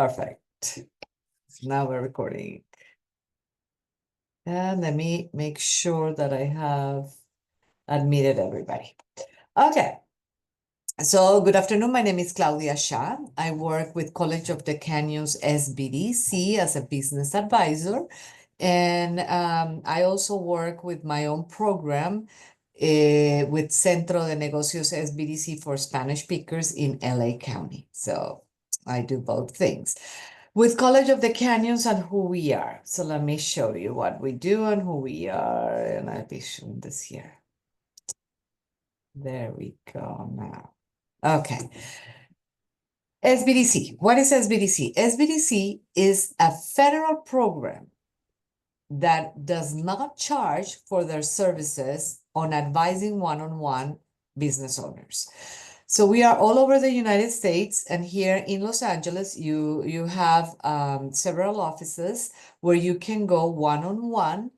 Perfect. Now we're recording. And let me make sure that I have admitted everybody. Okay. So good afternoon. My name is Claudia Shah. I work with College of the Canyons SBDC as a business advisor. And I also work with my own program with Centro de Negocios SBDC for Spanish speakers in LA County. So I do both things. With College of the Canyons and who we are. So let me show you what we do and who we are. And I'll be showing this here. There we go now. Okay. SBDC. What is SBDC? SBDC is a federal program that does not charge for their services on advising one-on-one business owners. So we are all over the United States, and here in Los Angeles, you have several offices where you can go one-on-one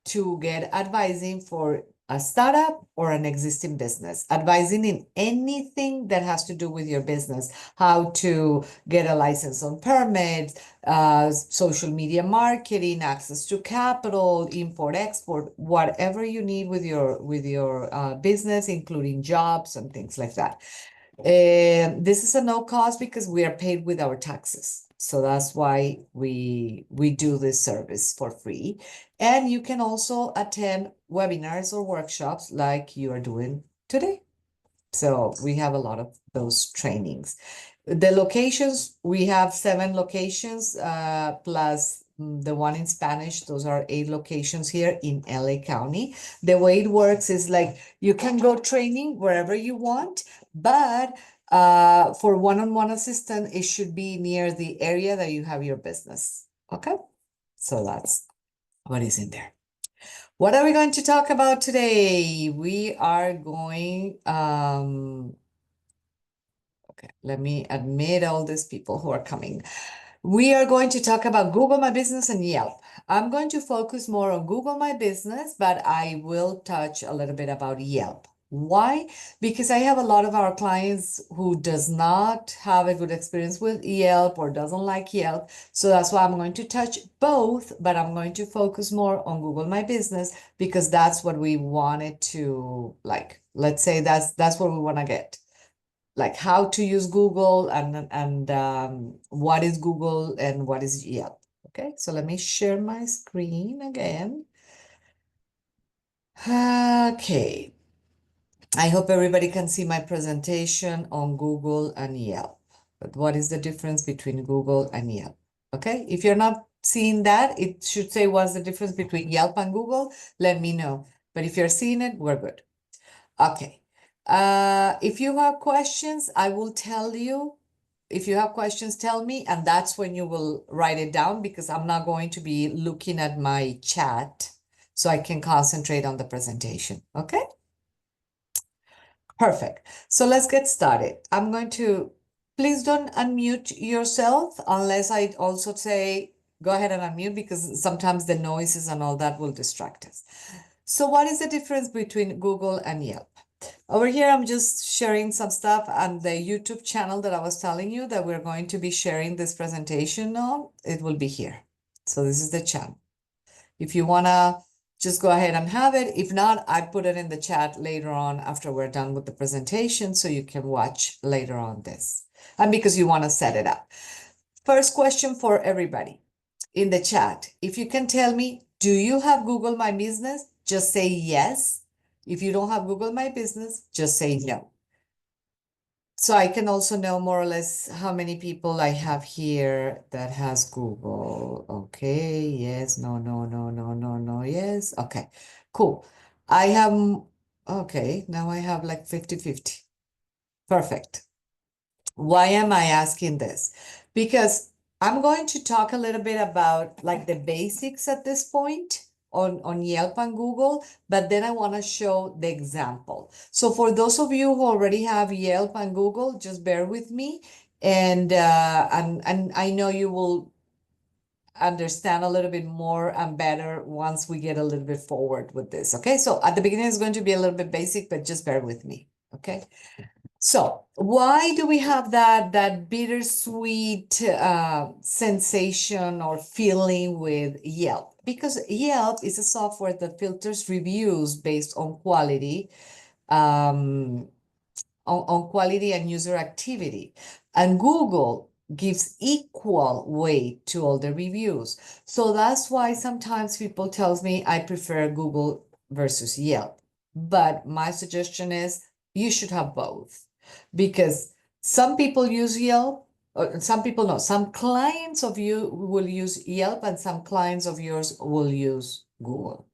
to get advising for a startup or an existing business, advising in anything that has to do with your business, how to get a license on permits, social media marketing, access to capital, import, export, whatever you need with your business, including jobs and things like that. This is a no cost because we are paid with our taxes. So that's why we do this service for free. And you can also attend webinars or workshops like you are doing today. So we have a lot of those trainings. The locations, we have 7 locations plus the one in Spanish. Those are 8 locations here in LA County. The way it works is like you can go training wherever you want, but for one-on-one assistance, it should be near the area that you have your business. Okay, so that's what is in there. What are we going to talk about today? We are going, okay, let me admit all these people who are coming. We are going to talk about Google My Business and Yelp. I'm going to focus more on Google My Business, but I will touch a little bit about Yelp. Why? Because I have a lot of our clients who does not have a good experience with Yelp or doesn't like Yelp. So that's why I'm going to touch both, but I'm going to focus more on Google My Business because that's what we wanted to, like, let's say that's what we want to get. Like how to use Google and what is Google and what is Yelp. Okay, so let me share my screen again. Okay. I hope everybody can see my presentation on Google and Yelp. But what is the difference between Google and Yelp? Okay, if you're not seeing that, it should say what's the difference between Yelp and Google. Let me know. But if you're seeing it, we're good. Okay. If you have questions, I will tell you. If you have questions, tell me, and that's when you will write it down because I'm not going to be looking at my chat so I can concentrate on the presentation. Okay? Perfect. So let's get started. I'm going to, please don't unmute yourself unless I also say, go ahead and unmute because sometimes the noises and all that will distract us. So what is the difference between Google and Yelp? Over here, I'm just sharing some stuff on the YouTube channel that I was telling you that we're going to be sharing this presentation on. It will be here. So this is the channel. If you want to just go ahead and have it. If not, I put it in the chat later on after we're done with the presentation so you can watch later on this. And because you want to set it up. First question for everybody in the chat. If you can tell me, do you have Google My Business? Just say yes. If you don't have Google My Business, just say no. So I can also know more or less how many people I have here that has Google. Okay, yes, no, no, no, no, no, no, yes. Okay, cool. I have, okay, now I have like 50-50. Perfect. Why am I asking this? Because I'm going to talk a little bit about like the basics at this point on Yelp and Google, but then I want to show the example. So for those of you who already have Yelp and Google, just bear with me. And I know you will understand a little bit more and better once we get a little bit forward with this. Okay, so at the beginning it's going to be a little bit basic, but just bear with me. Okay. So why do we have that bittersweet sensation or feeling with Yelp? Because Yelp is a software that filters reviews based um, on quality and user activity. And Google gives equal weight to all the reviews. So that's why sometimes people tells me I prefer Google versus Yelp. But my suggestion is you should have both because some people use Yelp, or some people know, some clients of you will use Yelp and some clients of yours will use Google.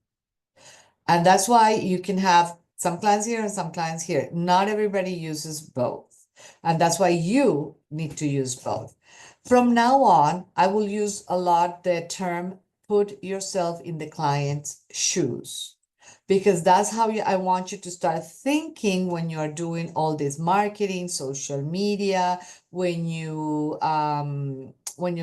And that's why you can have some clients here and some clients here. Not everybody uses both. And that's why you need to use both. From now on, I will use a lot the term put yourself in the client's shoes because that's how I want you to start thinking when you are doing all this marketing, social media, when you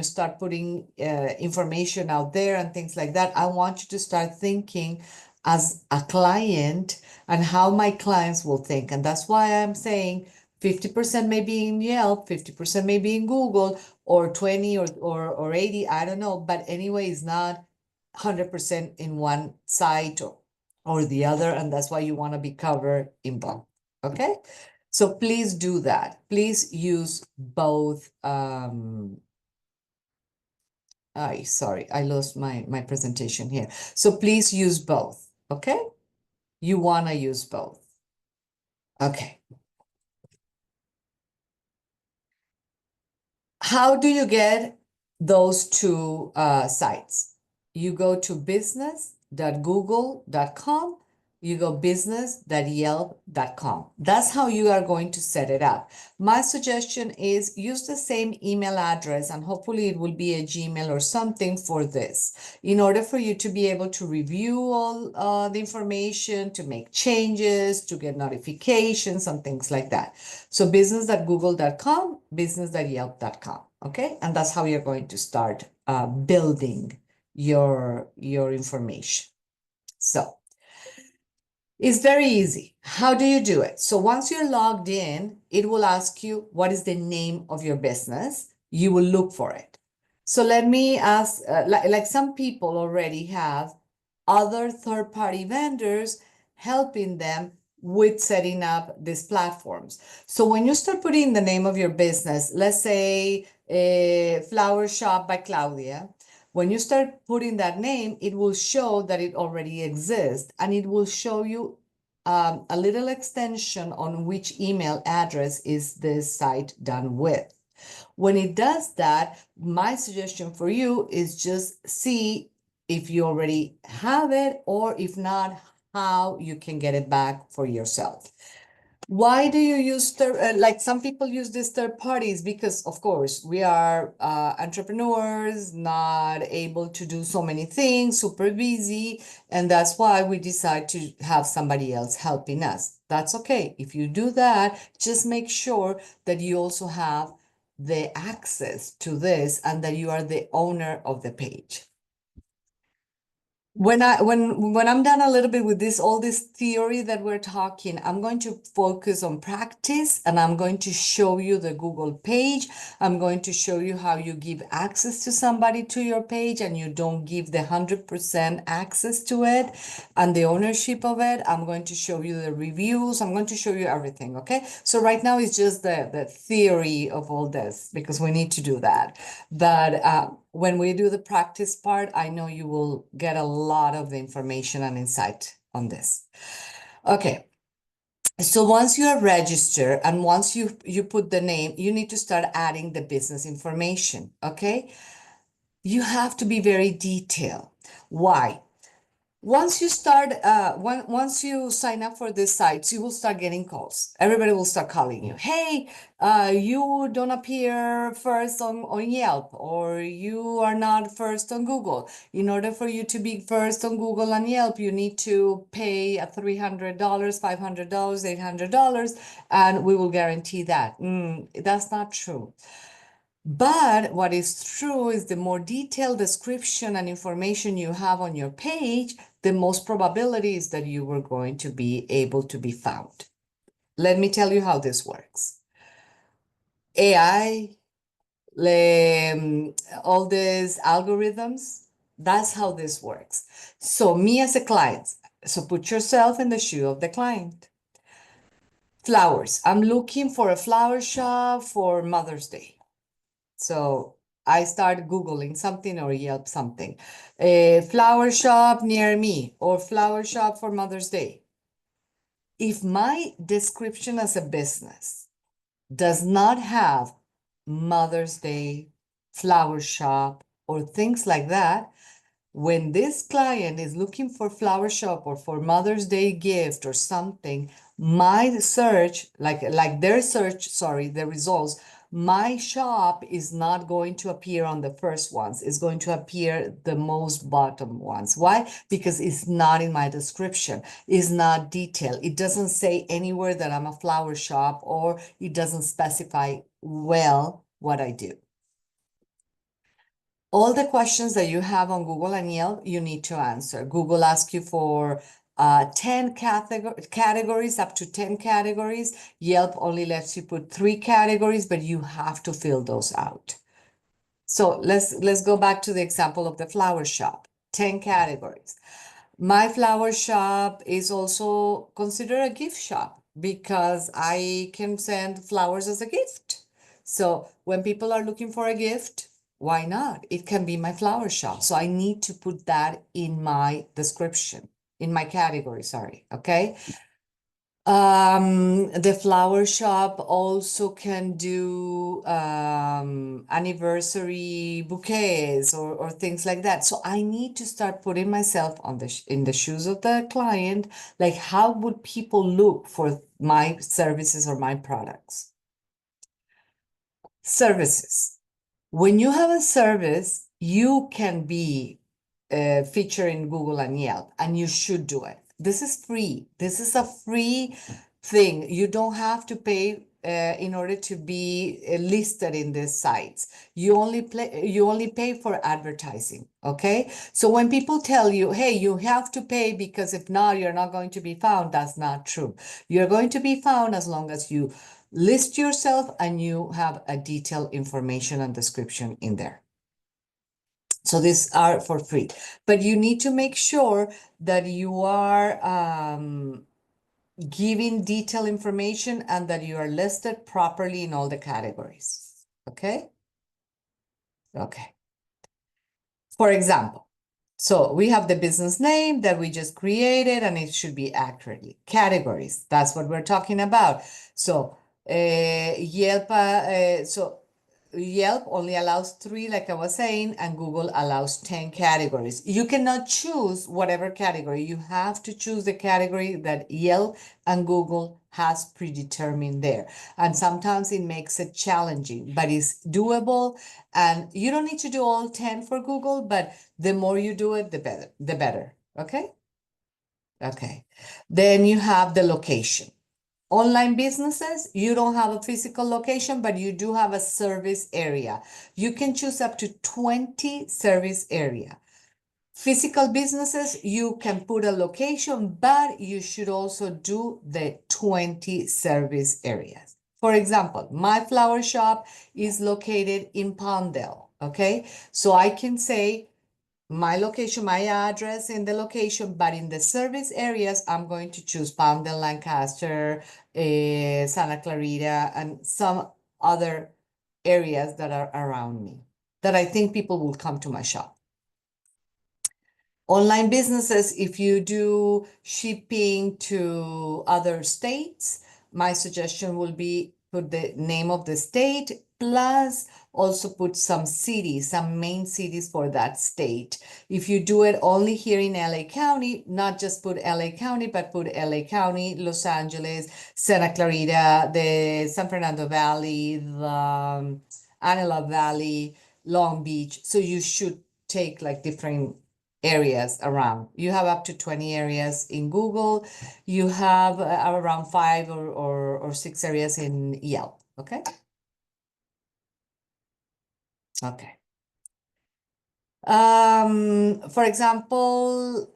start putting information out there and things like that. I want you to start thinking as a client and how my clients will think. And that's why I'm saying 50% maybe in Yelp, 50% maybe in Google, or 20 or 80, I don't know. But anyway, it's not 100% in one site or the other. And that's why you want to be covered in both. Okay. So please do that. Please use both. Sorry, I lost my presentation here. So please use both. Okay. You want to use both. Okay. How do you get those two sites? You go to business.google.com, you go business.yelp.com. That's how you are going to set it up. My suggestion is use the same email address and hopefully it will be a Gmail or something for this in order for you to be able to review all the information, to make changes, to get notifications and things like that. So business.google.com, business.yelp.com. Okay, and that's how you're going to start building your information. So it's very easy. How do you do it? So once you're logged in, it will ask you what is the name of your business. You will look for it. So let me ask, like some people already have other third-party vendors helping them with setting up these platforms. So when you start putting the name of your business, let's say Flower Shop by Claudia, when you start putting that name, it will show that it already exists and it will show you a little extension on which email address is this site done with. When it does that, my suggestion for you is just see if you already have it or if not, how you can get it back for yourself. Why do you use like some people use these third parties? Because of course we are entrepreneurs, not able to do so many things, super busy, and that's why we decide to have somebody else helping us. That's okay. If you do that, just make sure that you also have the access to this and that you are the owner of the page. When I'm done a little bit with this, all this theory that we're talking, I'm going to focus on practice and I'm going to show you the Google page. I'm going to show you how you give access to somebody to your page and you don't give the 100% access to it and the ownership of it. I'm going to show you the reviews. I'm going to show you everything. Okay. So right now it's just the theory of all this because we need to do that. But when we do the practice part, I know you will get a lot of information and insight on this. Okay. So once you are registered and once you put the name, you need to start adding the business information. Okay. You have to be very detailed. Why? Once you start, once you sign up for these sites, you will start getting calls. Everybody will start calling you. Hey, you don't appear first on Yelp, or you are not first on Google. In order for you to be first on Google and Yelp, you need to pay $300, $500, $800, and we will guarantee that. That's not true. But what is true is the more detailed description and information you have on your page, the most probability is that you were going to be able to be found. Let me tell you how this works. AI, all these algorithms, that's how this works. So me as a client, so put yourself in the shoe of the client. Flowers. I'm looking for a flower shop for Mother's Day. So I start Googling something or Yelp something. A flower shop near me or flower shop for Mother's Day. If my description as a business does not have Mother's Day, flower shop, or things like that, when this client is looking for flower shop or for Mother's Day gift or something, my search, like their search, sorry, the results, my shop is not going to appear on the first ones. It's going to appear the most bottom ones. Why? Because it's not in my description. It's not detailed. It doesn't say anywhere that I'm a flower shop, or it doesn't specify well what I do. All the questions that you have on Google and Yelp, you need to answer. Google asks you for 10 categories, up to 10 categories. Yelp only lets you put 3 categories, but you have to fill those out. So let's go back to the example of the flower shop. 10 categories. My flower shop is also considered a gift shop because I can send flowers as a gift. So when people are looking for a gift, why not? It can be my flower shop. So I need to put that in my description, in my category, sorry. Okay. The flower shop also can do anniversary bouquets or things like that. So I need to start putting myself on in the shoes of the client. Like, how would people look for my services or my products? Services. When you have a service, you can be featured in Google and Yelp, and you should do it. This is free. This is a free thing. You don't have to pay in order to be listed in these sites. You only pay for advertising. Okay. So when people tell you, hey, you have to pay because if not, you're not going to be found, that's not true. You're going to be found as long as you list yourself and you have a detailed information and description in there. So these are for free, but you need to make sure that you are giving detailed information and that you are listed properly in all the categories. Okay? Okay. For example, so we have the business name that we just created and it should be accurately. Categories, that's what we're talking about. So Yelp only allows 3, like I was saying, and Google allows 10 categories. You cannot choose whatever category. You have to choose the category that Yelp and Google has predetermined there. And sometimes it makes it challenging, but it's doable. And you don't need to do all 10 for Google, but the more you do it, the better. Okay? Okay. Then you have the location. Online businesses, you don't have a physical location, but you do have a service area. You can choose up to 20 service area. Physical businesses, you can put a location, but you should also do the 20 service areas. For example, my flower shop is located in Palmdale, okay? So I can say my location, my address in the location, but in the service areas, I'm going to choose Palmdale, Lancaster, Santa Clarita, and some other areas that are around me that I think people will come to my shop. Online businesses, if you do shipping to other states, my suggestion will be put the name of the state, plus also put some cities, some main cities for that state. If you do it only here in LA County, not just put LA County, but put LA County, Los Angeles, Santa Clarita, the San Fernando Valley, the Antelope Valley, Long Beach. So you should take like different areas around. You have up to 20 areas in Google. You have around 5 or 6 areas in Yelp. Okay. Okay. For example,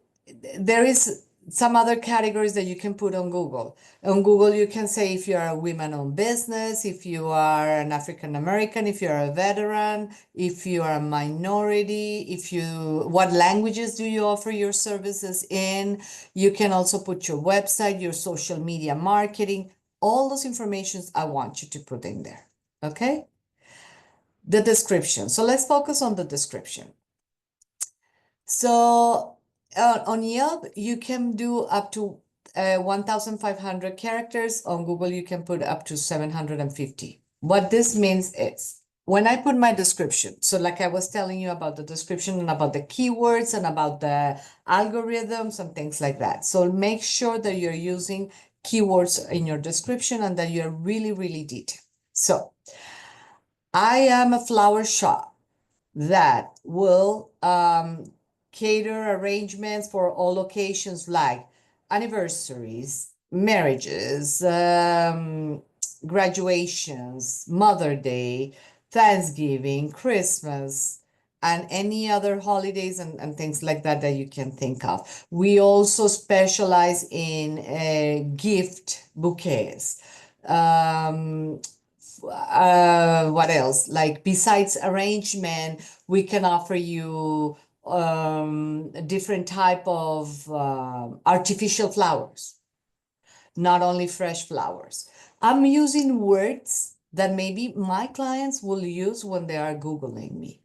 there is some other categories that you can put on Google. On Google, you can say if you are a women-owned business, if you are an African American, if you're a veteran, if you are a minority, what languages do you offer your services in? You can also put your website, your social media marketing, all those informations I want you to put in there. Okay? The description. So let's focus on the description. So on Yelp, you can do up to 1,500 characters. On Google, you can put up to 750. What this means is when I put my description, so like I was telling you about the description and about the keywords and about the algorithms and things like that. So make sure that you're using keywords in your description and that you're really, really detailed. So I am a flower shop that will cater arrangements for all occasions like anniversaries, marriages, graduations, Mother Day, Thanksgiving, Christmas, and any other holidays and things like that that you can think of. We also specialize in gift bouquets. What else? Like besides arrangement, we can offer you a different type of artificial flowers, not only fresh flowers. I'm using words that maybe my clients will use when they are Googling me.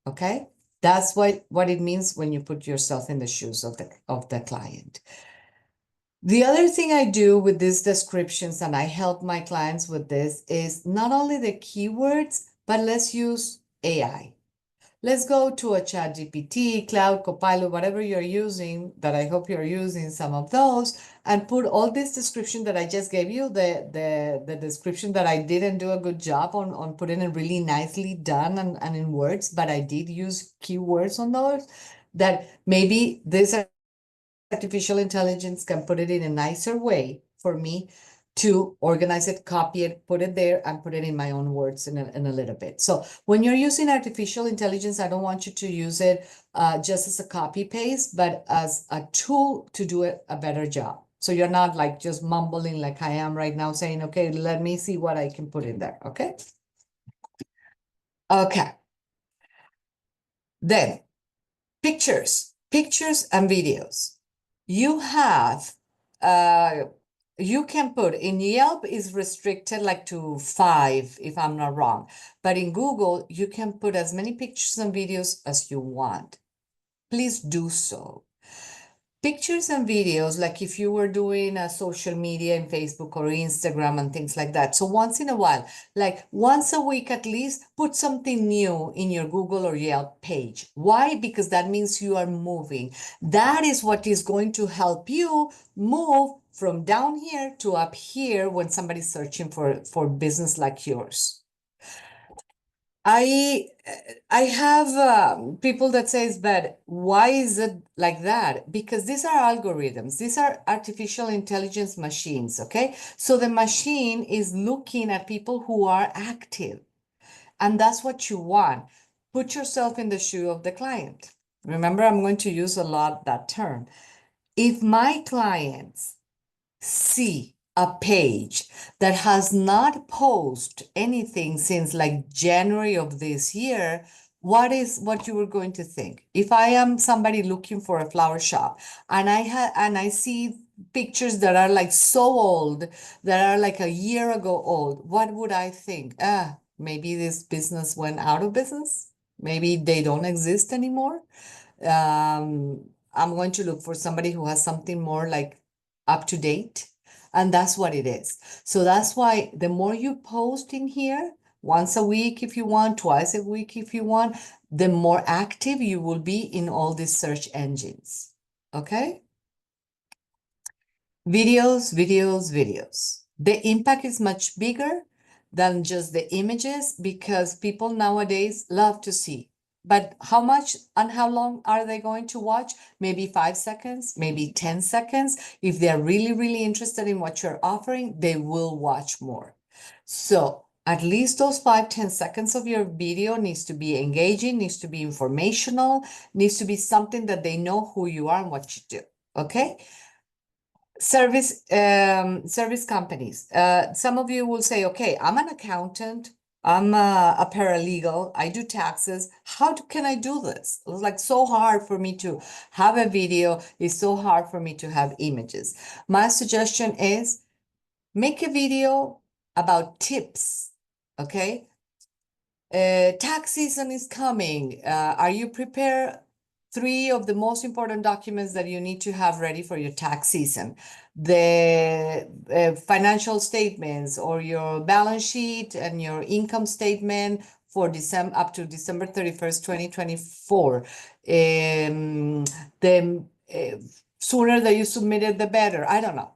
Okay? That's what it means when you put yourself in the shoes of the client. The other thing I do with these descriptions, and I help my clients with this, is not only the keywords, but let's use AI. Let's go to a ChatGPT, Cloud, Copilot, whatever you're using, that I hope you're using some of those, and put all this description that I just gave you, the description that I didn't do a good job on putting it really nicely done and in words, but I did use keywords on those, that maybe these are artificial intelligence can put it in a nicer way for me to organize it, copy it, put it there, and put it in my own words in a little bit. So when you're using artificial intelligence, I don't want you to use it just as a copy paste, but as a tool to do a better job. So you're not like just mumbling like I am right now saying, okay, let me see what I can put in there, okay? Okay. Then pictures and videos. You have, you can put in Yelp is restricted like to 5, if I'm not wrong. But in Google, you can put as many pictures and videos as you want. Please do so. Pictures and videos, like if you were doing a social media in Facebook or Instagram and things like that. So once in a while, like once a week at least, put something new in your Google or Yelp page. Why? Because that means you are moving. That is what is going to help you move from down here to up here when somebody's searching for business like yours. I have people that says, but why is it like that? Because these are algorithms. These are artificial intelligence machines, okay? So the machine is looking at people who are active, and that's what you want. Put yourself in the shoe of the client. Remember, I'm going to use a lot that term. If my clients see a page that has not posted anything since like January of this year, what you were going to think? If I am somebody looking for a flower shop and I see pictures that are like so old, that are like a year ago old, what would I think? Maybe this business went out of business. Maybe they don't exist anymore. I'm going to look for somebody who has something more like up to date. And that's what it is. So that's why the more you post in here, once a week if you want, twice a week if you want, the more active you will be in all these search engines. Okay? Videos. The impact is much bigger than just the images because people nowadays love to see. But how much and how long are they going to watch? Maybe 5 seconds, maybe 10 seconds. If they're really, really interested in what you're offering, they will watch more. So at least those 5-10 seconds of your video needs to be engaging, needs to be informational, needs to be something that they know who you are and what you do. okay? Service companies. Some of you will say, okay, I'm an accountant, I'm a paralegal, I do taxes. Can I do this? It's like so hard for me to have a video. It's so hard for me to have images. My suggestion is make a video about tips, okay? Tax season is coming. Are you prepared? 3 of the most important documents that you need to have ready for your tax season. The financial statements or your balance sheet and your income statement for December up to December 31st, 2024. The sooner that you submit it, the better. I don't know.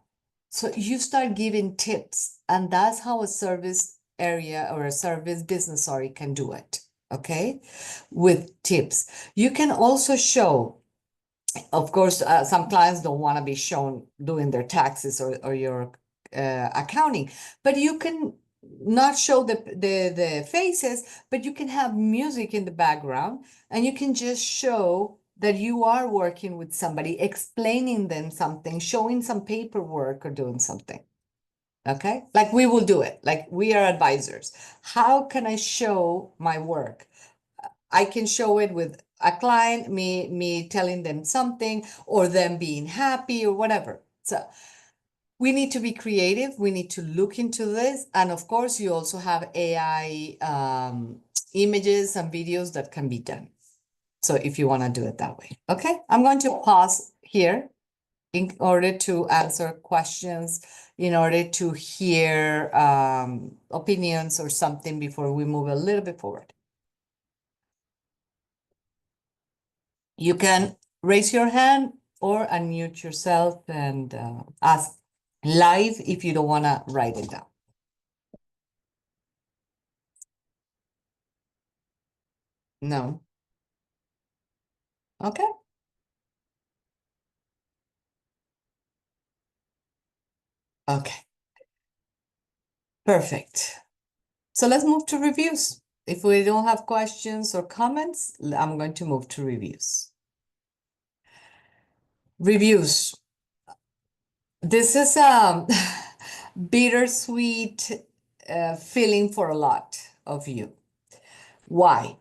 So you start giving tips, and that's how a service area or a service business, sorry, can do it, okay? With tips. You can also show, of course, some clients don't want to be shown doing their taxes or your accounting, but you can not show the faces, but you can have music in the background, and you can just show that you are working with somebody, explaining them something, showing some paperwork or doing something. Okay, like we will do it, like we are advisors. How can I show my work? I can show it with a client, me telling them something, or them being happy or whatever. So we need to be creative. We need to look into this. And of course, you also have AI images and videos that can be done. So if you want to do it that way. Okay, I'm going to pause here in order to answer questions, in order to hear opinions or something before we move a little bit forward. You can raise your hand or unmute yourself and ask live if you don't want to write it down. No. Okay. Okay. Perfect. So let's move to reviews. If we don't have questions or comments, I'm going to move to reviews. Reviews. This is a bittersweet feeling for a lot of you. Why?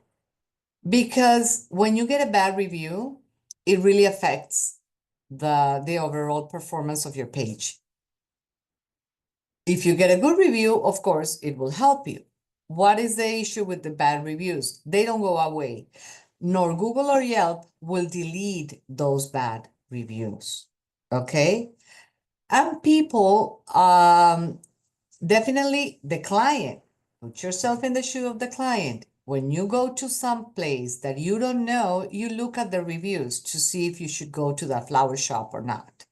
Because when you get a bad review, it really affects the overall performance of your page. If you get a good review, of course, it will help you. What is the issue with the bad reviews? They don't go away, nor Google or Yelp will delete those bad reviews. Okay? And people, definitely the client, put yourself in the shoe of the client. When you go to some place that you don't know, you look at the reviews to see if you should go to that flower shop or not.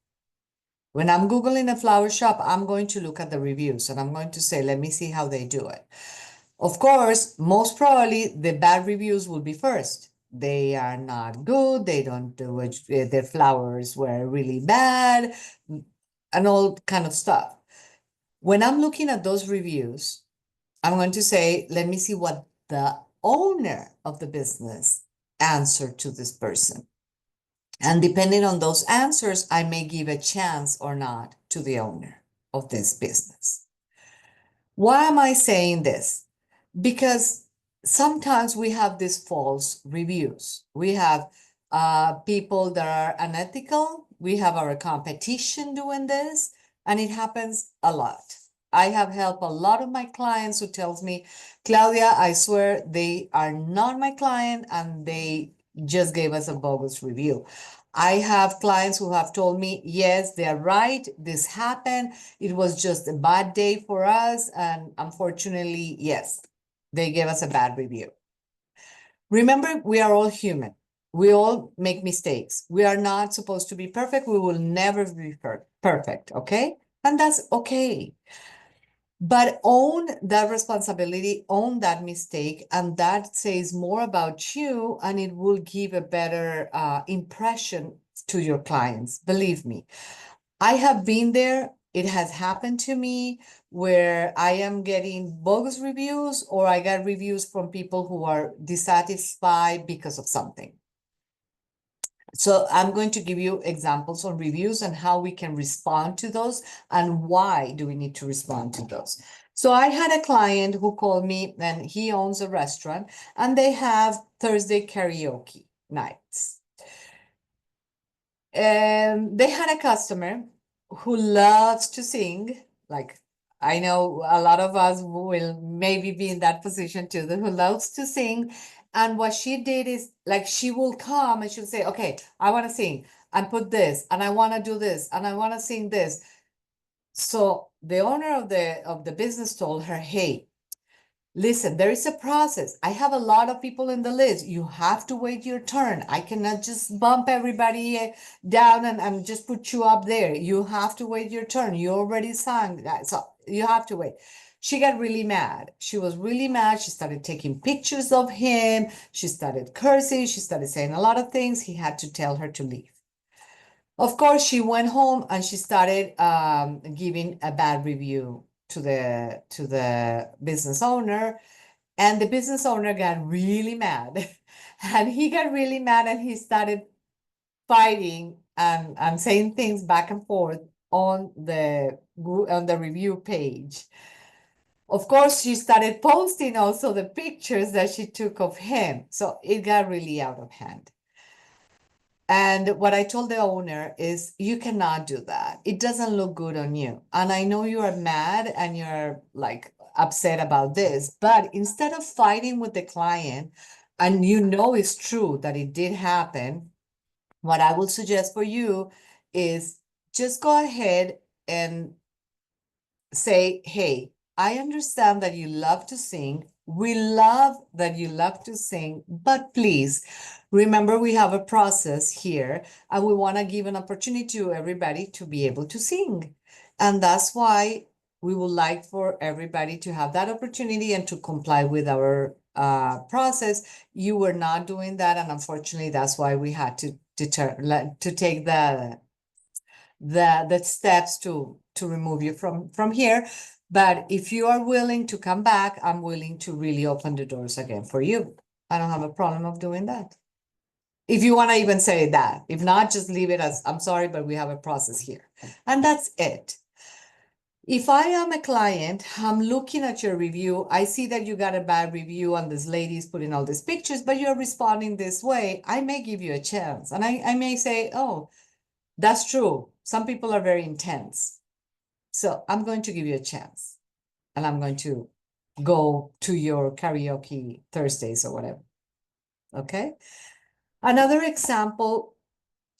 When I'm Googling a flower shop, I'm going to look at the reviews and I'm going to say, let me see how they do it. Of course, most probably the bad reviews will be first. They are not good. They don't do it. Their flowers were really bad and all kind of stuff. When I'm looking at those reviews, I'm going to say, let me see what the owner of the business answered to this person. And depending on those answers, I may give a chance or not to the owner of this business. Why am I saying this? Because sometimes we have these false reviews. We have people that are unethical. We have our competition doing this, and it happens a lot. I have helped a lot of my clients who tells me, Claudia, I swear they are not my client and they just gave us a bogus review. I have clients who have told me, yes, they're right. This happened. It was just a bad day for us. And unfortunately, yes, they gave us a bad review. Remember, we are all human. We all make mistakes. We are not supposed to be perfect. We will never be perfect, okay? And that's okay. But own that responsibility, own that mistake, and that says more about you, and it will give a better impression to your clients. Believe me, I have been there. It has happened to me where I am getting bogus reviews, or I get reviews from people who are dissatisfied because of something. So I'm going to give you examples on reviews and how we can respond to those and why do we need to respond to those. So I had a client who called me and he owns a restaurant and they have Thursday karaoke nights. And they had a customer who loves to sing. Like, I know a lot of us will maybe be in that position too, who loves to sing. And what she did is like she will come and she'll say, okay, I want to sing and put this, and I want to do this, and I want to sing this. So the owner of the business told her, hey, listen, there is a process. I have a lot of people in the list. You have to wait your turn. I cannot just bump everybody down and just put you up there. You have to wait your turn. You already sang that, so you have to wait. She got really mad. She was really mad. She started taking pictures of him. She started cursing. She started saying a lot of things. He had to tell her to leave. Of course, she went home and she started giving a bad review to the business owner, and the business owner got really mad. And he got really mad and he started fighting and saying things back and forth on the review page. Of course, she started posting also the pictures that she took of him. So it got really out of hand. And what I told the owner is, you cannot do that. It doesn't look good on you. And I know you are mad and you're like upset about this, but instead of fighting with the client, and you know it's true that it did happen, what I will suggest for you is just go ahead and say, hey, I understand that you love to sing. We love that you love to sing, but please remember we have a process here and we want to give an opportunity to everybody to be able to sing. And that's why we would like for everybody to have that opportunity and to comply with our process. You were not doing that, and unfortunately, that's why we had to take the steps to remove you from here. But if you are willing to come back, I'm willing to really open the doors again for you. I don't have a problem of doing that. If you want to even say that, if not, just leave it as, I'm sorry, but we have a process here. And that's it. If I am a client, I'm looking at your review. I see that you got a bad review and this lady's putting all these pictures, but you're responding this way. I may give you a chance. And I may say, oh, that's true. Some people are very intense. So I'm going to give you a chance. And I'm going to go to your karaoke Thursdays or whatever. Okay? Another example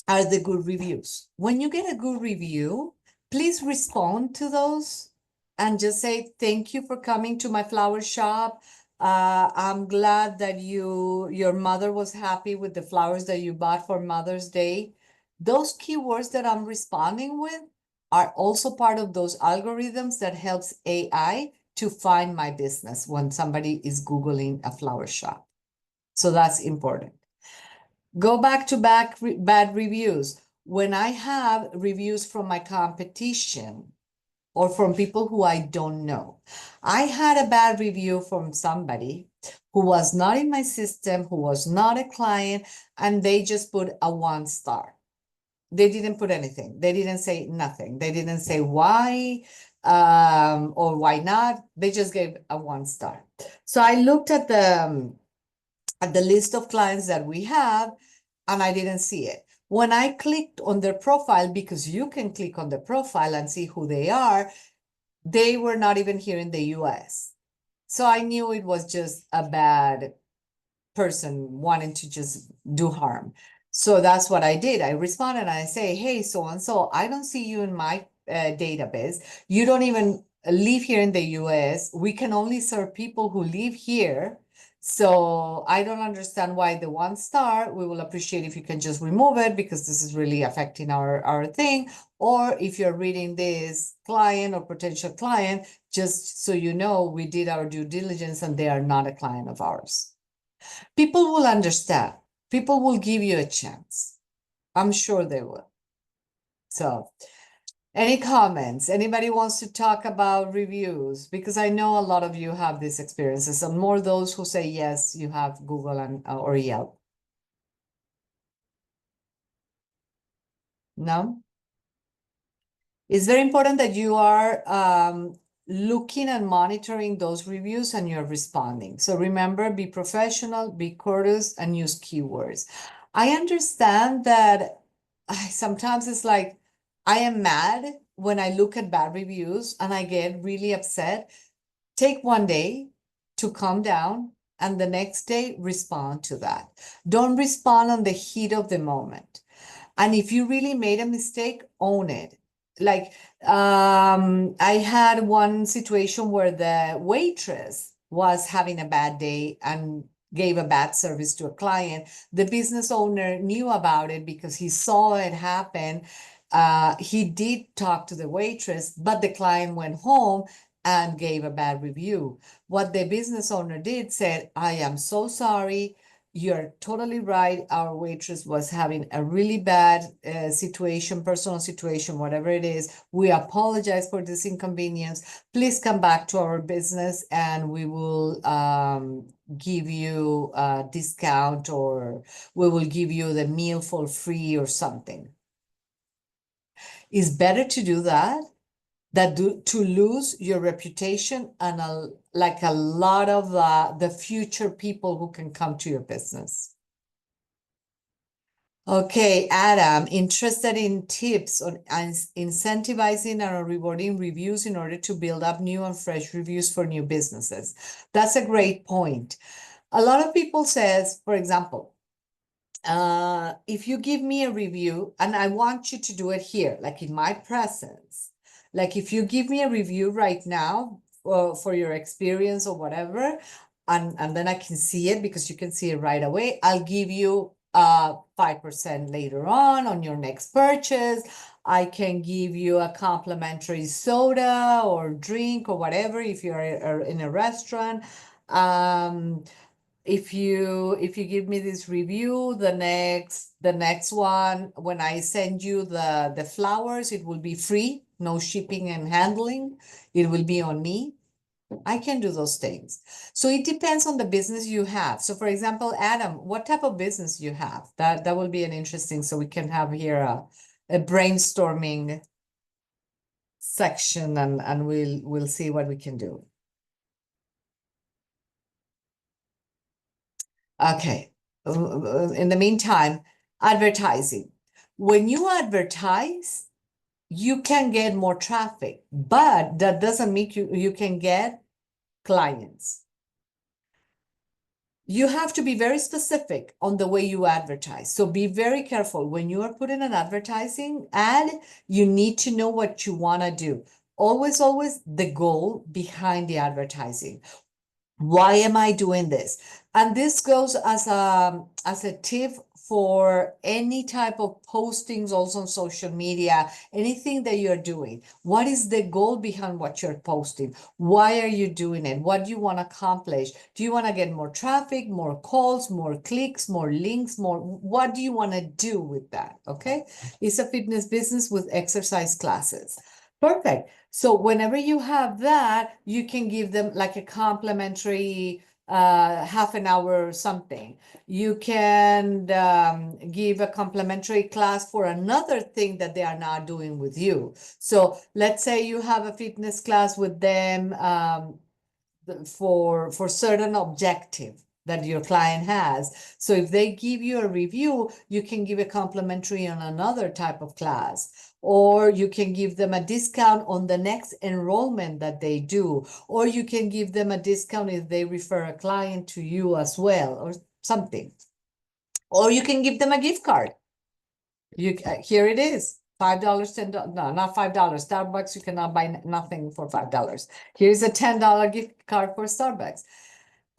are the good reviews. When you get a good review, please respond to those and just say, thank you for coming to my flower shop. I'm glad that your mother was happy with the flowers that you bought for Mother's Day. Those keywords that I'm responding with are also part of those algorithms that helps AI to find my business when somebody is Googling a flower shop. So that's important. Go back to bad reviews. When I have reviews from my competition or from people who I don't know, I had a bad review from somebody who was not in my system, who was not a client, and they just put a 1 star. They didn't put anything. They didn't say nothing. They didn't say why or why not. They just gave a 1 star. So I looked at the list of clients that we have, and I didn't see it. When I clicked on their profile, because you can click on the profile and see who they are, they were not even here in the US. So I knew it was just a bad person wanting to just do harm. So that's what I did. I responded and I say, hey, so and so, I don't see you in my database. You don't even live here in the US. We can only serve people who live here. So I don't understand why the 1 star. We will appreciate if you can just remove it because this is really affecting our thing. Or if you're reading this client or potential client, just so you know, we did our due diligence and they are not a client of ours. People will understand. People will give you a chance. I'm sure they will. So, any comments? Anybody wants to talk about reviews? Because I know a lot of you have these experiences, and more those who say yes, you have Google and or Yelp. No? It's very important that you are looking and monitoring those reviews and you're responding. So remember, be professional, be courteous, and use keywords. I understand that sometimes it's like I am mad when I look at bad reviews and I get really upset. Take one day to calm down and the next day respond to that. Don't respond on the heat of the moment. And if you really made a mistake, own it. Like, I had one situation where the waitress was having a bad day and gave a bad service to a client. The business owner knew about it because he saw it happen. He did talk to the waitress, but the client went home and gave a bad review. What the business owner did said, I am so sorry. You're totally right. Our waitress was having a really bad situation, personal situation, whatever it is. We apologize for this inconvenience. Please come back to our business and we will give you a discount, or we will give you the meal for free or something. It's better to do that than to lose your reputation and like a lot of the future people who can come to your business. Okay, Adam, interested in tips on incentivizing and rewarding reviews in order to build up new and fresh reviews for new businesses. That's a great point. A lot of people says, for example, if you give me a review and I want you to do it here, like in my presence, like if you give me a review right now for your experience or whatever, and then I can see it because you can see it right away, I'll give you 5% later on your next purchase. I can give you a complimentary soda or drink or whatever if you're in a restaurant. If you give me this review, the next one, when I send you the flowers, it will be free, no shipping and handling. It will be on me. I can do those things. So it depends on the business you have. So for example, Adam, what type of business you have? That will be an interesting, so we can have here a brainstorming section and we'll see what we can do. Okay. In the meantime, advertising. When you advertise, you can get more traffic, but that doesn't mean you can get clients. You have to be very specific on the way you advertise. So be very careful. When you are putting an advertising ad, you need to know what you want to do. Always, always the goal behind the advertising. Why am I doing this? And this goes as a tip for any type of postings also on social media, anything that you're doing. What is the goal behind what you're posting? Why are you doing it? What do you want to accomplish? Do you want to get more traffic, more calls, more clicks, more links, more? What do you want to do with that? Okay. It's a fitness business with exercise classes. Perfect. So whenever you have that, you can give them like a complimentary half an hour or something. You can give a complimentary class for another thing that they are not doing with you. So let's say you have a fitness class with them for certain objective that your client has. So if they give you a review, you can give a complimentary on another type of class, or you can give them a discount on the next enrollment that they do, or you can give them a discount if they refer a client to you as well, or something. Or you can give them a gift card. Here it is. $5, $10, no, not $5. Starbucks, you cannot buy nothing for $5. Here's a $10 gift card for Starbucks.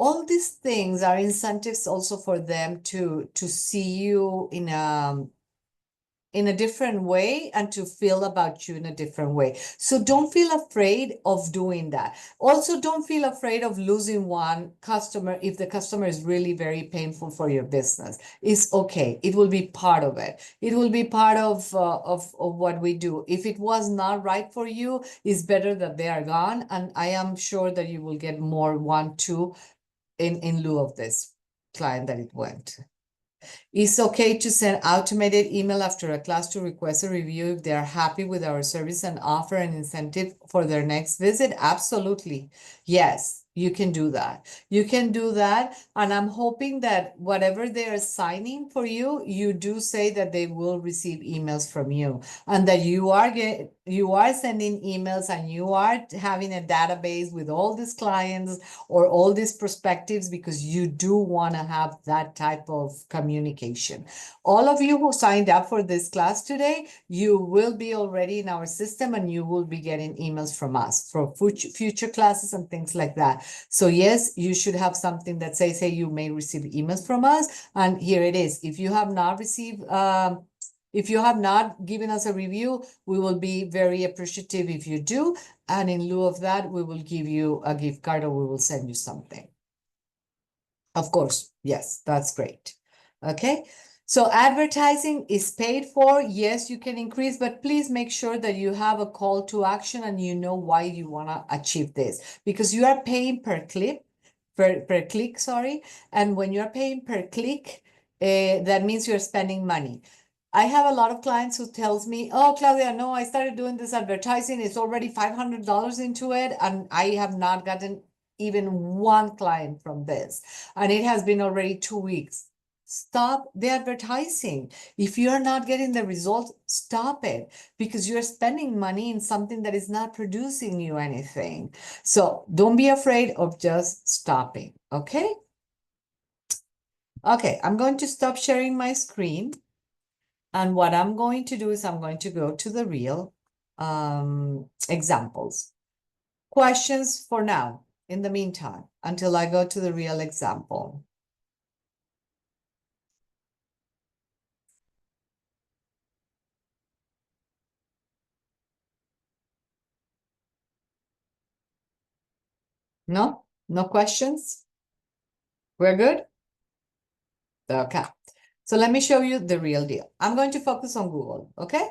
All these things are incentives also for them to see you in a different way and to feel about you in a different way. So don't feel afraid of doing that. Also, don't feel afraid of losing one customer if the customer is really very painful for your business. It's okay. It will be part of it. It will be part of what we do. If it was not right for you, it's better that they are gone. And I am sure that you will get more 1, 2 in lieu of this client that it went. It's okay to send automated email after a class to request a review if they are happy with our service and offer an incentive for their next visit. Absolutely. Yes, you can do that. You can do that. And I'm hoping that whatever they are signing for you, you do say that they will receive emails from you and that you are sending emails and you are having a database with all these clients or all these perspectives because you do want to have that type of communication. All of you who signed up for this class today, you will be already in our system and you will be getting emails from us for future classes and things like that. So yes, you should have something that says, hey, you may receive emails from us. And here it is. If you have not received, if you have not given us a review, we will be very appreciative if you do. And in lieu of that, we will give you a gift card or we will send you something. Of course, yes, that's great. Okay, so advertising is paid for. Yes, you can increase, but please make sure that you have a call to action and you know why you want to achieve this because you are paying per click, per click, sorry. And when you're paying per click, that means you're spending money. I have a lot of clients who tells me, oh, Claudia, no, I started doing this advertising. It's already $500 into it. And I have not gotten even one client from this. And it has been already 2 weeks. Stop the advertising. If you're not getting the results, stop it because you're spending money in something that is not producing you anything. So don't be afraid of just stopping. Okay. Okay. I'm going to stop sharing my screen. And what I'm going to do is I'm going to go to the real examples. Questions for now, in the meantime, until I go to the real example. No? No questions? We're good? Okay. So let me show you the real deal. I'm going to focus on Google, okay?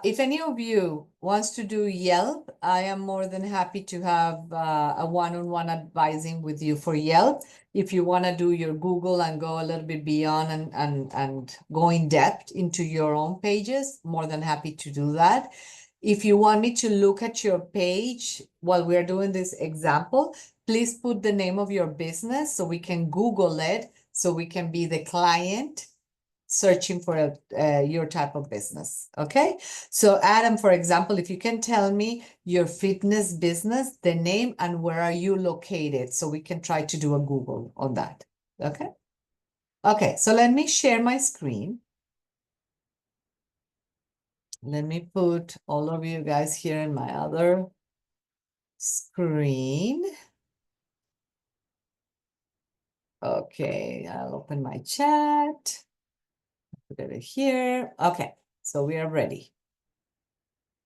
If any of you wants to do Yelp, I am more than happy to have a one-on-one advising with you for Yelp. If you want to do your Google and go a little bit beyond and go in depth into your own pages, more than happy to do that. If you want me to look at your page while we're doing this example, please put the name of your business so we can Google it, so we can be the client searching for your type of business. Okay. So Adam, for example, if you can tell me your fitness business, the name and where are you located so we can try to do a Google on that. Okay. Okay. So let me share my screen. Let me put all of you guys here in my other screen. Okay. I'll open my chat. Put it here. Okay. So we are ready.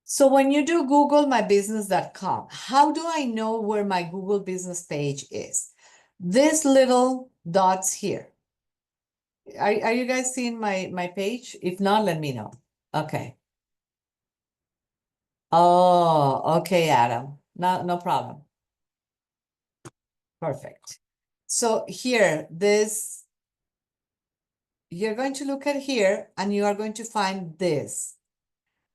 So when you do Google mybusiness.com, how do I know where my Google business page is? These little dots here. Are you guys seeing my page? If not, let me know. Okay. Oh, okay, Adam. No problem. Perfect. So here, you're going to look at here and you are going to find this.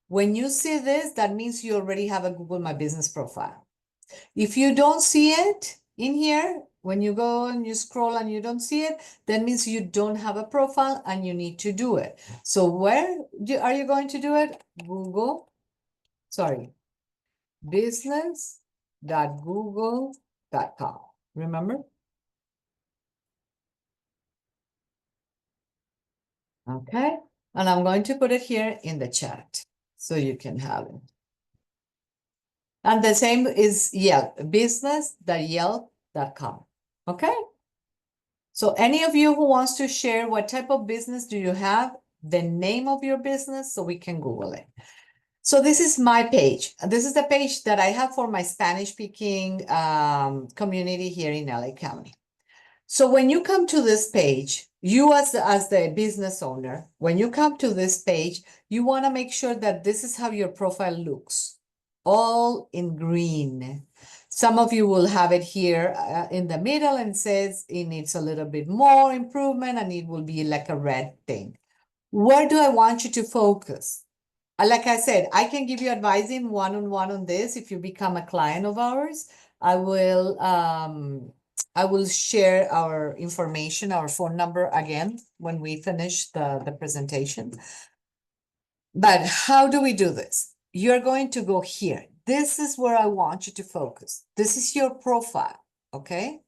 When you see this, that means you already have a Google My Business profile. If you don't see it in here, when you go and you scroll and you don't see it, that means you don't have a profile and you need to do it. So where are you going to do it? business.google.com. Remember? Okay. And I'm going to put it here in the chat so you can have it. And the same is Yelp, business.yelp.com. Okay. So any of you who wants to share what type of business do you have, the name of your business, so we can Google it. So this is my page. This is the page that I have for my Spanish speaking community here in LA County. So when you come to this page, you as the business owner, when you come to this page, you want to make sure that this is how your profile looks, all in green. Some of you will have it here in the middle and says it needs a little bit more improvement and it will be like a red thing. Where do I want you to focus? Like I said, I can give you advising one-on-one on this. If you become a client of ours, I will share our information, our phone number again when we finish the presentation. But how do we do this? You're going to go here. This is where I want you to focus. This is your profile, okay?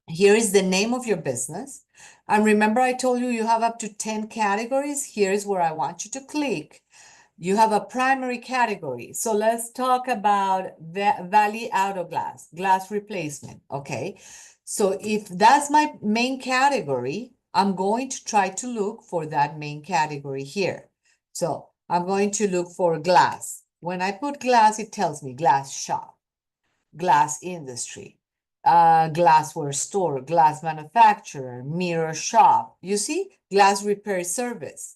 Here is the name of your business. And remember, I told you you have up to 10 categories. Here's where I want you to click. You have a primary category. So let's talk about Valley Auto glass replacement, okay? So if that's my main category, I'm going to try to look for that main category here. So I'm going to look for glass. When I put glass, it tells me glass shop, glass industry, glassware store, glass manufacturer, mirror shop. You see, glass repair service.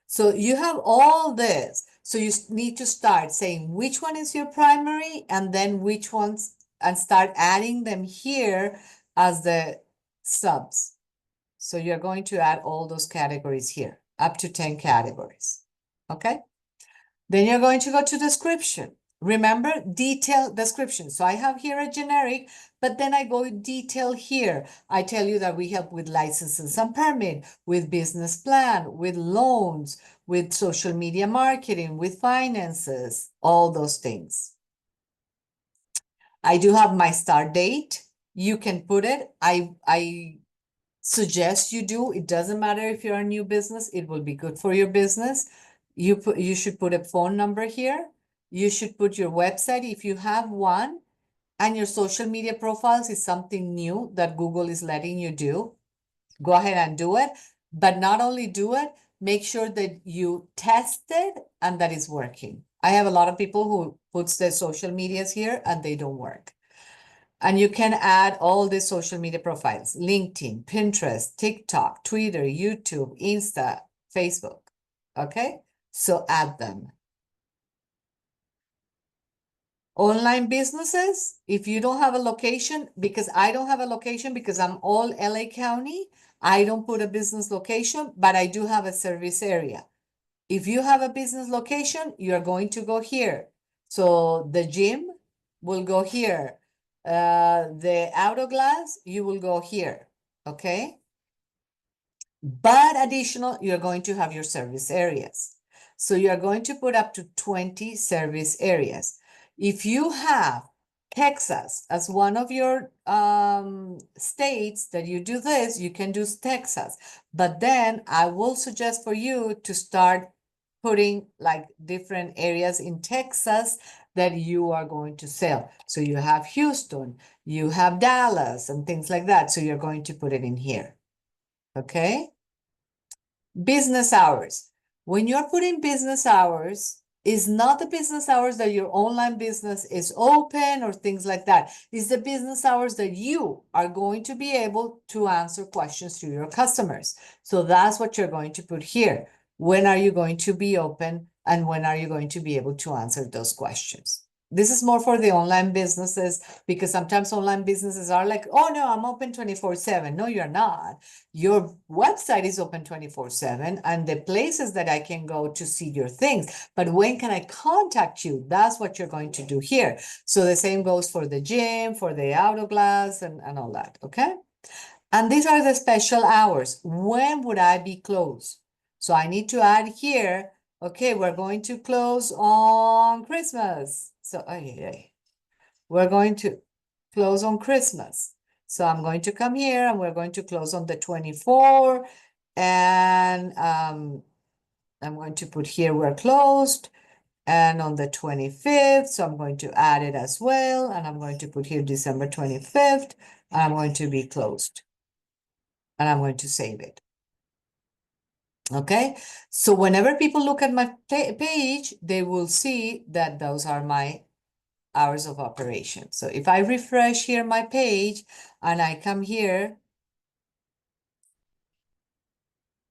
So you have all this. So you need to start saying which one is your primary and then which ones, and start adding them here as the subs. So you're going to add all those categories here, up to 10 categories. Okay? Then you're going to go to description. Remember, detail description. So I have here a generic, but then I go detail here. I tell you that we help with licenses and permit, with business plan, with loans, with social media marketing, with finances, all those things. I do have my start date. You can put it. I suggest you do. It doesn't matter if you're a new business. It will be good for your business. You should put a phone number here. You should put your website if you have one, and your social media profiles is something new that Google is letting you do. Go ahead and do it, but not only do it, make sure that you test it and that it's working. I have a lot of people who puts their social medias here and they don't work. And you can add all the social media profiles: LinkedIn, Pinterest, TikTok, Twitter, YouTube, Insta, Facebook. Okay, so add them. Online businesses, if you don't have a location, because I don't have a location because I'm all LA County, I don't put a business location, but I do have a service area. If you have a business location, you're going to go here. So the gym will go here. The auto glass, you will go here, okay? But additional, you're going to have your service areas. So you're going to put up to 20 service areas. If you have Texas as one of your states that you do this, you can do Texas. But then I will suggest for you to start putting like different areas in Texas that you are going to sell. So you have Houston, you have Dallas and things like that. So you're going to put it in here. Okay? Business hours. When you're putting business hours, is not the business hours that your online business is open or things like that. It's the business hours that you are going to be able to answer questions to your customers. So that's what you're going to put here. When are you going to be open and when are you going to be able to answer those questions? This is more for the online businesses, because sometimes online businesses are like, oh no, I'm open 24/7. No, you're not. Your website is open 24/7 and the places that I can go to see your things. But when can I contact you? That's what you're going to do here. So the same goes for the gym, for the auto glass and all that, okay? And these are the special hours. When would I be closed? So I need to add here, okay, we're going to close on Christmas. So we're going to close on Christmas. So I'm going to come here and we're going to close on the 24th. And I'm going to put here we're closed. And on the 25th, so I'm going to add it as well. And I'm going to put here December 25th. And I'm going to be closed. And I'm going to save it. Okay, so whenever people look at my page, they will see that those are my hours of operation. So if I refresh here my page and I come here,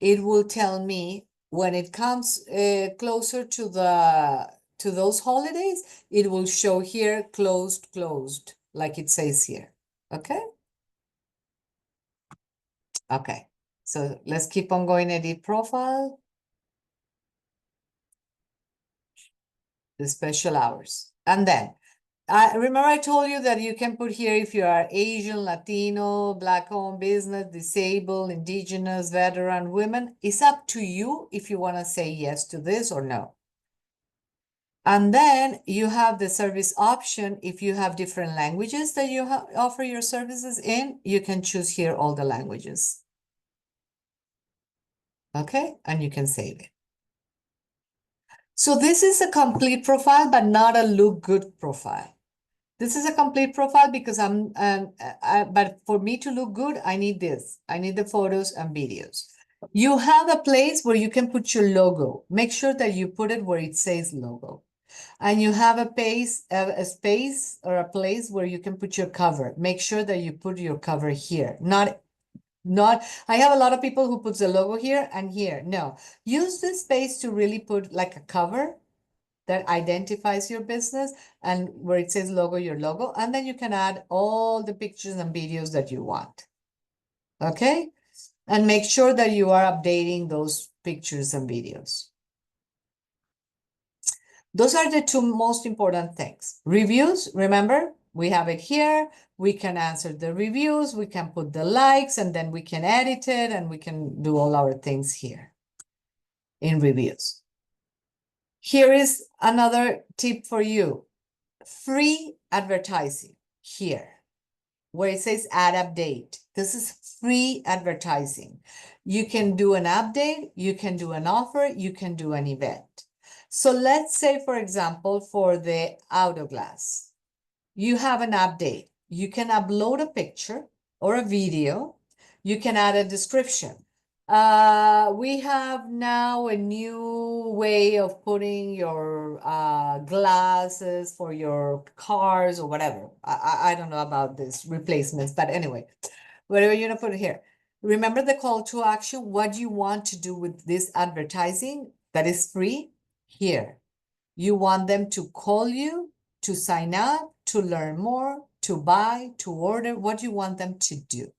it will tell me when it comes closer to to those holidays, it will show here closed, closed, like it says here. Okay? Okay. So let's keep on going, edit profile, the special hours. And then remember I told you that you can put here if you are Asian, Latino, Black-owned business, disabled, indigenous, veteran, women. It's up to you if you want to say yes to this or no. And then you have the service option. If you have different languages that you offer your services in, you can choose here all the languages. Okay, and you can save it. So this is a complete profile, but not a look good profile. This is a complete profile because but for me to look good, I need this. I need the photos and videos. You have a place where you can put your logo. Make sure that you put it where it says logo. And you have a space or a place where you can put your cover. Make sure that you put your cover here. I have a lot of people who puts the logo here and here. No, use this space to really put like a cover that identifies your business and where it says logo, your logo, and then you can add all the pictures and videos that you want. Okay? And make sure that you are updating those pictures and videos. Those are the two most important things. Reviews, remember, we have it here. We can answer the reviews, we can put the likes, and then we can edit it, and we can do all our things here in reviews. Here is another tip for you. Free advertising here, where it says add update. This is free advertising. You can do an update, you can do an offer, you can do an event. So let's say, for example, for the Autoglass, you have an update. You can upload a picture or a video. You can add a description. We have now a new way of putting your glasses for your cars or whatever. I don't know about this replacements, but anyway, whatever you're gonna put here. Remember the call to action. What you want to do with this advertising that is free here. You want them to call you, to sign up, to learn more, to buy, to order. What do you want them to do?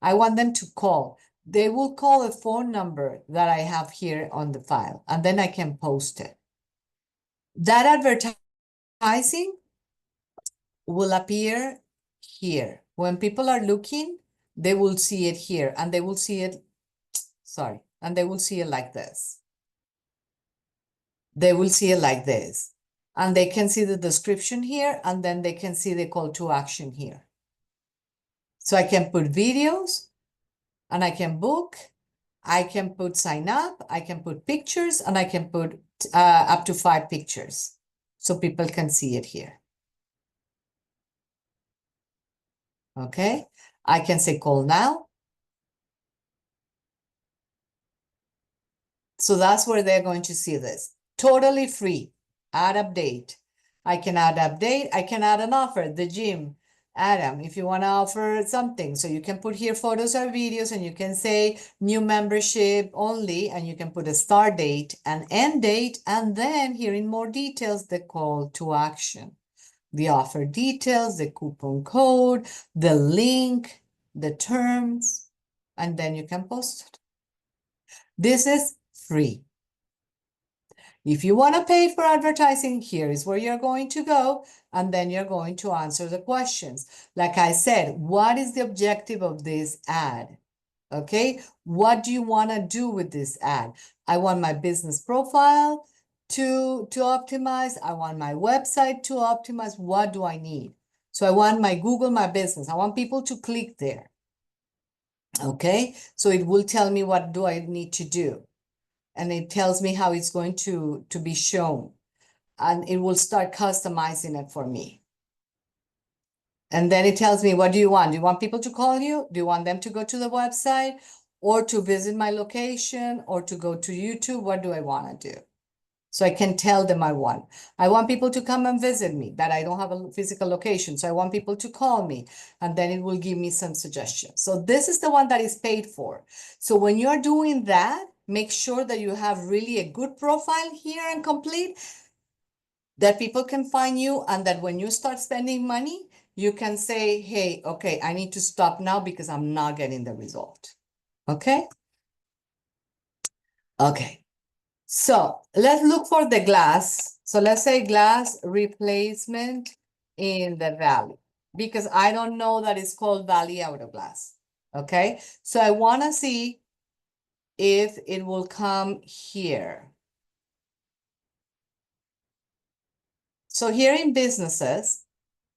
I want them to call. They will call a phone number that I have here on the file, and then I can post it. That advertising will appear here. When people are looking, they will see it here, and they will see it, and they will see it like this. They will see it like this. And they can see the description here, and then they can see the call to action here. So I can put videos, and I can book, I can put sign up, I can put pictures, and I can put up to 5 pictures so people can see it here. Okay, I can say call now. So that's where they're going to see this. Totally free. Add update. I can add update. I can add an offer. The gym. Adam, if you want to offer something. So you can put here photos or videos, and you can say new membership only, and you can put a start date and end date, and then here in more details, the call to action, the offer details, the coupon code, the link, the terms, and then you can post it. This is free. If you want to pay for advertising, here is where you're going to go, and then you're going to answer the questions. Like I said, what is the objective of this ad? Okay, what do you want to do with this ad? I want my business profile to optimize. I want my website to optimize. What do I need? So I want my Google My Business. I want people to click there. Okay, so it will tell me what do I need to do. And it tells me how it's going to be shown. And it will start customizing it for me. And then it tells me, what do you want? Do you want people to call you? Do you want them to go to the website or to visit my location or to go to YouTube? What do I want to do? So I can tell them I want people to come and visit me, but I don't have a physical location. So I want people to call me, and then it will give me some suggestions. So this is the one that is paid for. So when you're doing that, make sure that you have really a good profile here and complete. that people can find you, and that when you start spending money, you can say, hey, okay, I need to stop now because I'm not getting the result. Okay? Okay. So let's look for the glass. So let's say glass replacement in the valley, because I don't know that it's called valley hourglass. Okay. So I want to see if it will come here. So here in businesses,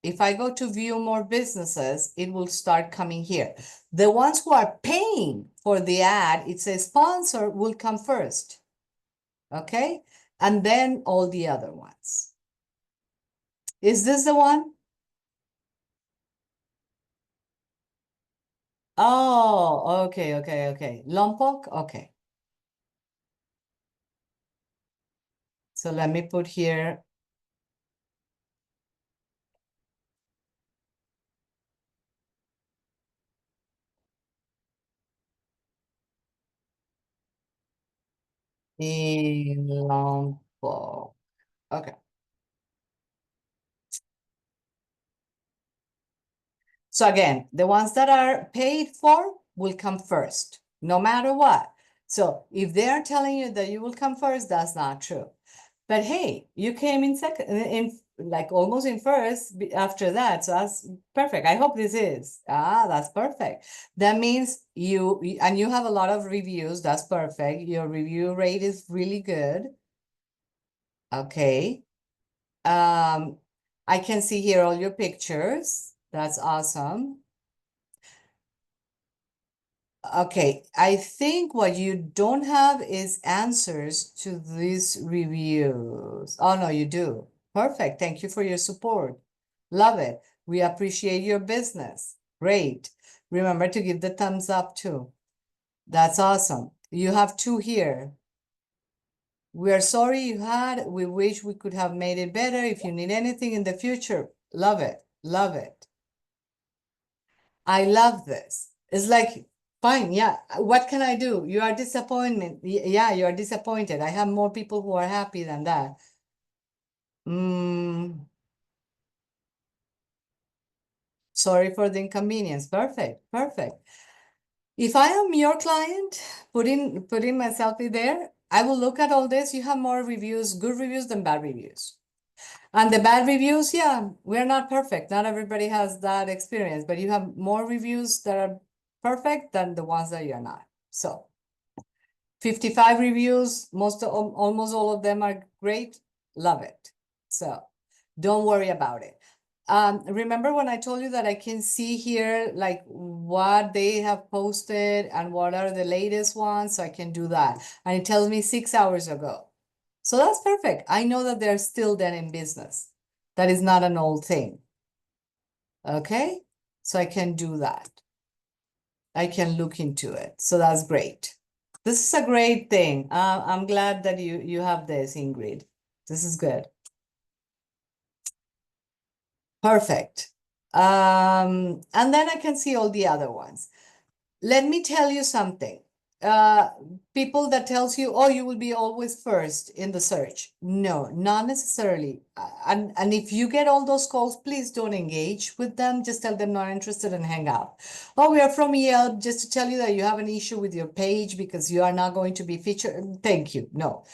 if I go to view more businesses, it will start coming here. The ones who are paying for the ad, it says sponsor, will come first. Okay. And then all the other ones. Is this the one? Oh, okay. Lompoc, okay. So let me put here. In Lompoc. Okay. So again, the ones that are paid for will come first, no matter what. So if they are telling you that you will come first, that's not true. But hey, you came in second, in like almost in first after that. So that's perfect. I hope this is. That's perfect. That means and you have a lot of reviews. That's perfect. Your review rate is really good. Okay. I can see here all your pictures. That's awesome. Okay, I think what you don't have is answers to these reviews. Oh, no, you do. Perfect. Thank you for your support. Love it. We appreciate your business. Great. Remember to give the thumbs up too. That's awesome. You have two here. We are sorry you had. We wish we could have made it better. If you need anything in the future, love it. Love it. I love this. It's like, fine, yeah. What can I do? You are disappointment. Yeah, you are disappointed. I have more people who are happy than that. Sorry for the inconvenience. Perfect, perfect. If I am your client, putting myself in there, I will look at all this. You have more reviews, good reviews than bad reviews. And the bad reviews, yeah, we're not perfect. Not everybody has that experience, but you have more reviews that are perfect than the ones that you're not. So 55 reviews, almost all of them are great. Love it. So don't worry about it. Remember when I told you that I can see here like what they have posted and what are the latest ones, so I can do that. And it tells me 6 hours ago. So that's perfect. I know that they're still then in business. That is not an old thing. Okay? So I can do that. I can look into it. So that's great. This is a great thing. I'm glad that you have this, Ingrid. This is good. Perfect. And then I can see all the other ones. Let me tell you something. People that tells you, oh, you will be always first in the search. No, not necessarily. And if you get all those calls, please don't engage with them. Just tell them not interested and hang up. Oh, we are from Yelp, just to tell you that you have an issue with your page because you are not going to be featured. Thank you. No.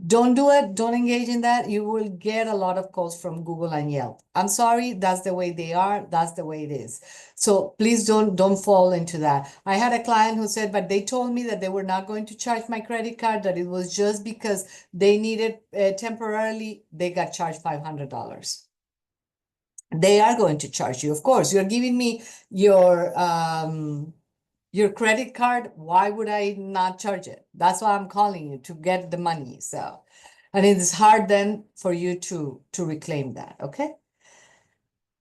Don't do it. Don't engage in that. You will get a lot of calls from Google and Yelp. I'm sorry, that's the way they are. That's the way it is. So please don't fall into that. I had a client who said, but they told me that they were not going to charge my credit card, that it was just because they needed temporarily, they got charged $500. They are going to charge you. Of course, you're giving me your credit card. Why would I not charge it? That's why I'm calling you, to get the money. So, and it is hard then for you to reclaim that. Okay.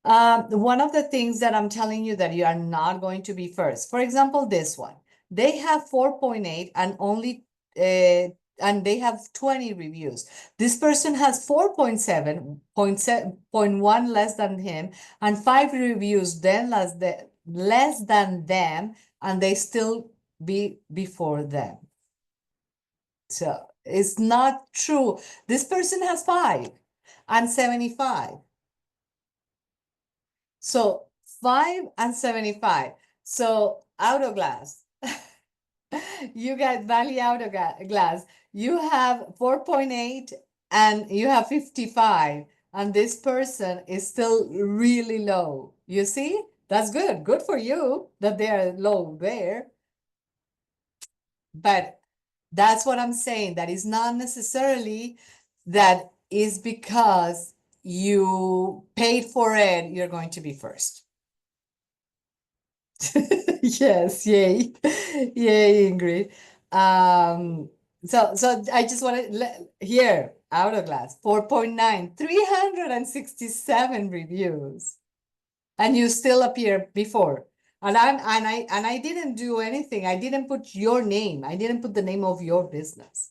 One of the things that I'm telling you that you are not going to be first. For example, this one, they have 4.8 and only and they have 20 reviews. This person has 4.7, 0.1 less than him, and 5 reviews then less than them, and they still be before them. So it's not true. This person has 5. and 75. So 5 and 75. So Autoglass, you got Valley Autoglass. You have 4.8 and you have 55. And this person is still really low. You see? That's good. Good for you that they are low there. But that's what I'm saying. That is not necessarily that is because you paid for it, you're going to be first. Yes, yay. Yay, Ingrid. So I just want to here, Hourglass, 4.9, 367 reviews. And you still appear before. And I didn't do anything. I didn't put your name. I didn't put the name of your business.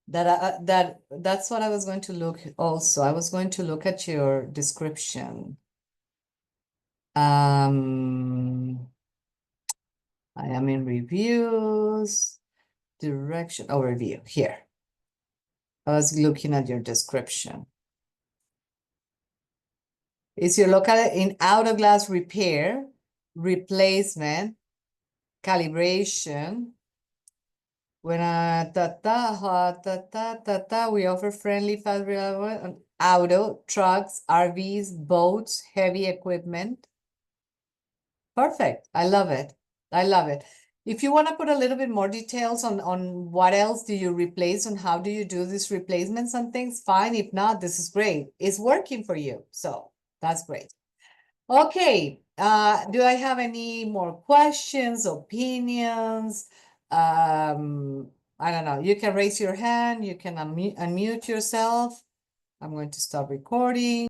That's what I was going to look also. I was going to look at your description. I am in reviews, direction, overview here. I was looking at your description. Is your local in Autoglass repair, replacement, calibration. When we offer friendly, fast, reliable auto, trucks, RVs, boats, heavy equipment. Perfect. I love it. I love it. If you want to put a little bit more details on what else do you replace and how do you do these replacements and things, fine. If not, this is great. It's working for you. So that's great. Okay. Do I have any more questions, opinions? I don't know. You can raise your hand. You can unmute yourself. I'm going to stop recording.